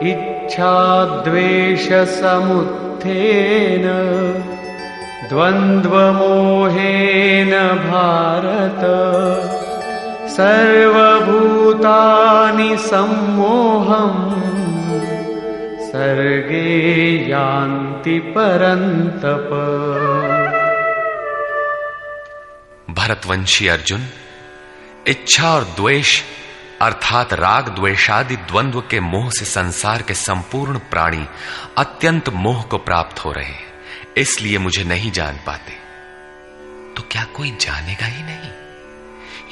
इच्छाद्वेषसमुत्थेन द्वन्द्वमोहेन भारत सर्वभूतानि सम्मोहम् सर्गे यान्ति परन्तप। भरतवंशी अर्जुन, इच्छा और द्वेष अर्थात राग द्वेषादि द्वंद्व के मोह से संसार के संपूर्ण प्राणी अत्यंत मोह को प्राप्त हो रहे हैं, इसलिए मुझे नहीं जान पाते। तो क्या कोई जानेगा ही नहीं?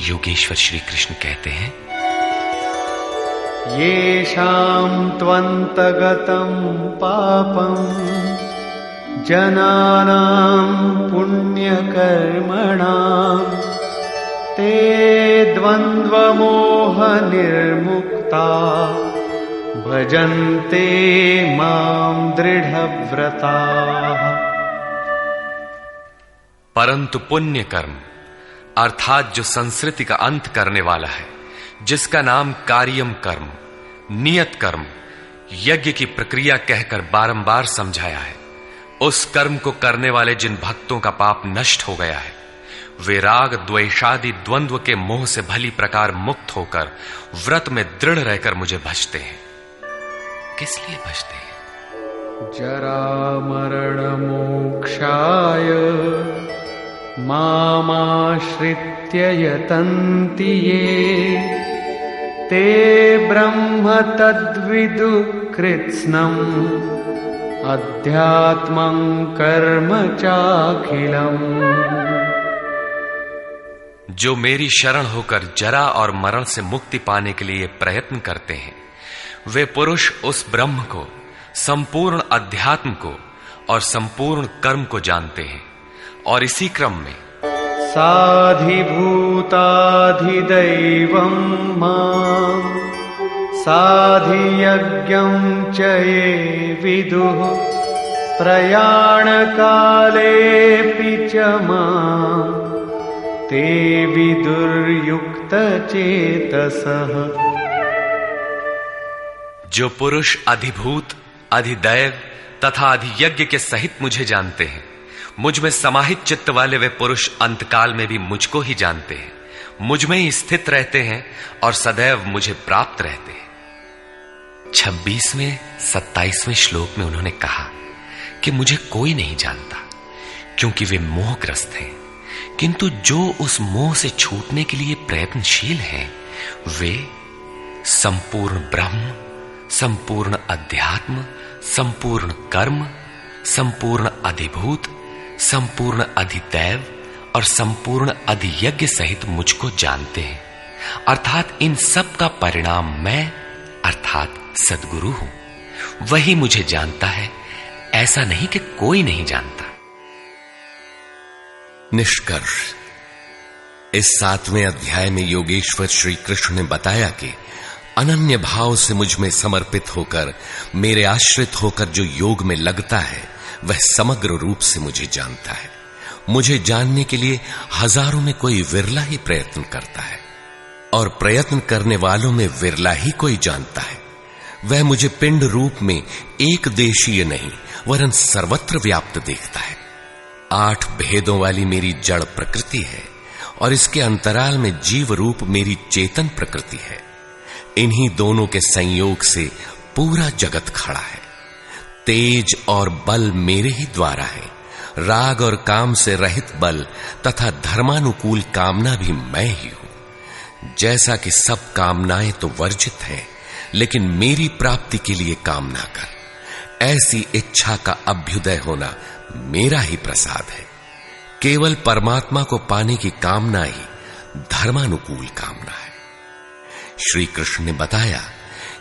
योगेश्वर श्री कृष्ण कहते हैं, येषां त्वन्तगतं पापं जनानां पुण्यकर्मणां ते द्वन्द्वमोह निर्मुक्ता भजन्ते मां दृढ़व्रताः। परंतु पुण्य कर्म अर्थात जो संस्कृति का अंत करने वाला है, जिसका नाम कार्यम कर्म, नियत कर्म, यज्ञ की प्रक्रिया कहकर बारंबार समझाया है, उस कर्म को करने वाले जिन भक्तों का पाप नष्ट हो गया है, वे राग द्वेषादि द्वंद्व के मोह से भली प्रकार मुक्त होकर व्रत में दृढ़ रहकर मुझे भजते हैं। किस लिए भजते हैं? जरा मरण मोक्षाय मामाश्रित्य यतन्ति ये ते ब्रह्म तद्विदु कृत्स्नम् अध्यात्मं कर्म चाखिलम्। जो मेरी शरण होकर जरा और मरण से मुक्ति पाने के लिए प्रयत्न करते हैं, वे पुरुष उस ब्रह्म को, संपूर्ण अध्यात्म को और संपूर्ण कर्म को जानते हैं, और इसी क्रम में साधिभूताधिदैवं मां साधियज्ञं च ये विदुः प्रयाणकालेऽपि च मां ते विदुर्युक्तचेतसः। जो पुरुष अधिभूत, अधिदैव तथा अधियज्ञ के सहित मुझे जानते हैं, मुझ में समाहित चित्त वाले वे पुरुष अंतकाल में भी मुझको ही जानते हैं, मुझ में ही स्थित रहते हैं और सदैव मुझे प्राप्त रहते हैं। 26वें 27वें श्लोक में उन्होंने कहा कि मुझे कोई नहीं जानता, क्योंकि वे मोहग्रस्त हैं, किंतु जो उस मोह से छूटने के लिए प्रयत्नशील हैं, वे संपूर्ण ब्रह्म, संपूर्ण अध्यात्म, संपूर्ण कर्म, संपूर्ण अधिभूत, संपूर्ण अधिदैव और संपूर्ण अधियज्ञ सहित मुझको जानते हैं, अर्थात इन सब का परिणाम मैं अर्थात सद्गुरु हूं। वही मुझे जानता है, ऐसा नहीं कि कोई नहीं जानता। निष्कर्ष, इस 7वें अध्याय में योगेश्वर श्री कृष्ण ने बताया कि अनन्य भाव से मुझ में समर्पित होकर, मेरे आश्रित होकर जो योग में लगता है, वह समग्र रूप से मुझे जानता है। मुझे जानने के लिए हजारों में कोई विरला ही प्रयत्न करता है, और प्रयत्न करने वालों में विरला ही कोई जानता है। वह मुझे पिंड रूप में एक देशीय नहीं वरन सर्वत्र व्याप्त देखता है। 8 भेदों वाली मेरी जड़ प्रकृति है, और इसके अंतराल में जीव रूप मेरी चेतन प्रकृति है। इन्हीं दोनों के संयोग से पूरा जगत खड़ा है। तेज और बल मेरे ही द्वारा है। राग और काम से रहित बल तथा धर्मानुकूल कामना भी मैं ही हूं। जैसा कि सब कामनाएं तो वर्जित हैं, लेकिन मेरी प्राप्ति के लिए कामना कर, ऐसी इच्छा का अभ्युदय होना मेरा ही प्रसाद है। केवल परमात्मा को पाने की कामना ही धर्मानुकूल कामना है। श्री कृष्ण ने बताया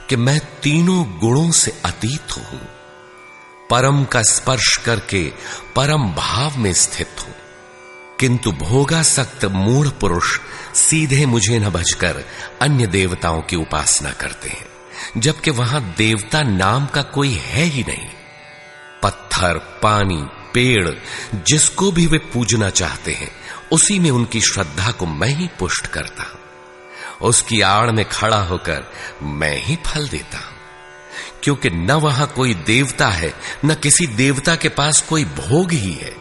कि मैं तीनों गुणों से अतीत हूं, परम का स्पर्श करके परम भाव में स्थित हूं, किंतु भोगासक्त मूढ़ पुरुष सीधे मुझे न भजकर अन्य देवताओं की उपासना करते हैं, जबकि वहां देवता नाम का कोई है ही नहीं। पत्थर, पानी, पेड़, जिसको भी वे पूजना चाहते हैं, उसी में उनकी श्रद्धा को मैं ही पुष्ट करता हूं। उसकी आड़ में खड़ा होकर मैं ही फल देता हूं। क्योंकि न वहां कोई देवता है, न किसी देवता के पास कोई भोग ही है।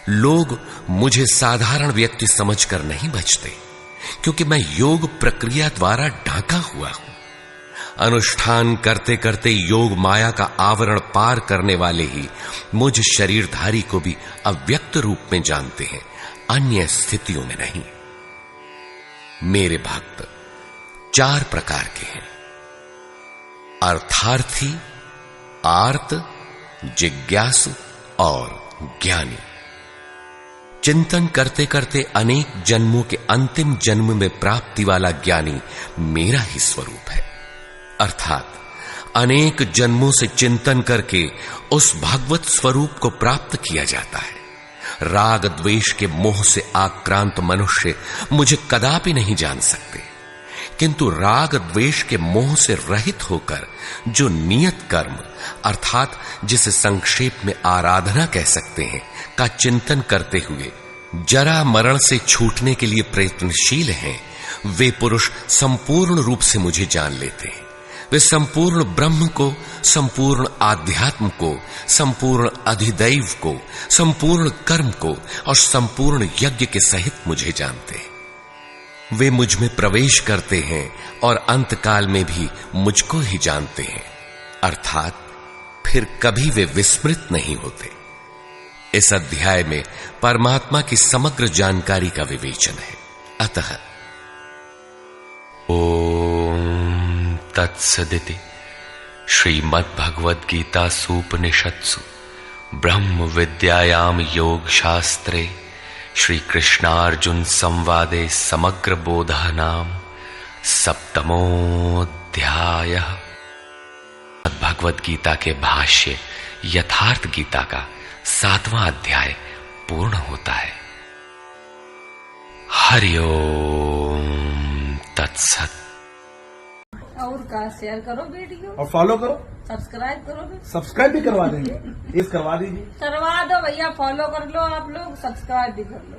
लोग मुझे साधारण व्यक्ति समझकर नहीं बचते, क्योंकि मैं योग प्रक्रिया द्वारा ढांका हुआ हूं। अनुष्ठान करते करते योग माया का आवरण पार करने वाले ही मुझ शरीरधारी को भी अव्यक्त रूप में जानते हैं, अन्य स्थितियों में नहीं। मेरे भक्त 4 प्रकार के हैं: अर्थार्थी, आर्त, जिज्ञासु और ज्ञानी। चिंतन करते करते अनेक जन्मों के अंतिम जन्म में प्राप्ति वाला ज्ञानी मेरा ही स्वरूप है। अर्थात अनेक जन्मों से चिंतन करके उस भगवत स्वरूप को प्राप्त किया जाता है। राग द्वेष के मोह से आक्रांत मनुष्य मुझे कदापि नहीं जान सकते, किंतु राग द्वेष के मोह से रहित होकर जो नियत कर्म अर्थात जिसे संक्षेप में आराधना कह सकते हैं का चिंतन करते हुए जरा मरण से छूटने के लिए प्रयत्नशील हैं, वे पुरुष संपूर्ण रूप से मुझे जान लेते हैं। वे संपूर्ण ब्रह्म को, संपूर्ण आध्यात्म को, संपूर्ण अधिदैव को, संपूर्ण कर्म को और संपूर्ण यज्ञ के सहित मुझे जानते हैं। वे मुझ में प्रवेश करते हैं और अंतकाल में भी मुझको ही जानते हैं, अर्थात फिर कभी वे विस्मृत नहीं होते। इस अध्याय में परमात्मा की समग्र जानकारी का विवेचन है। अतः ओम तत्सदिति श्रीमद्भगवद्गीता सूपनिषत्सु ब्रह्म विद्यायाम योग शास्त्रे श्री कृष्णार्जुन संवादे समग्र बोधः नाम सप्तमोऽध्यायः। भगवद गीता के भाष्य यथार्थ गीता का 7वां अध्याय पूर्ण होता है। हरि ओम तत्सत। और का शेयर करो वीडियो और फॉलो करो, सब्सक्राइब करो। सब्सक्राइब भी करवा देंगे, प्लीज करवा दीजिए। करवा दो भैया, फॉलो कर लो आप लोग, सब्सक्राइब भी कर लो।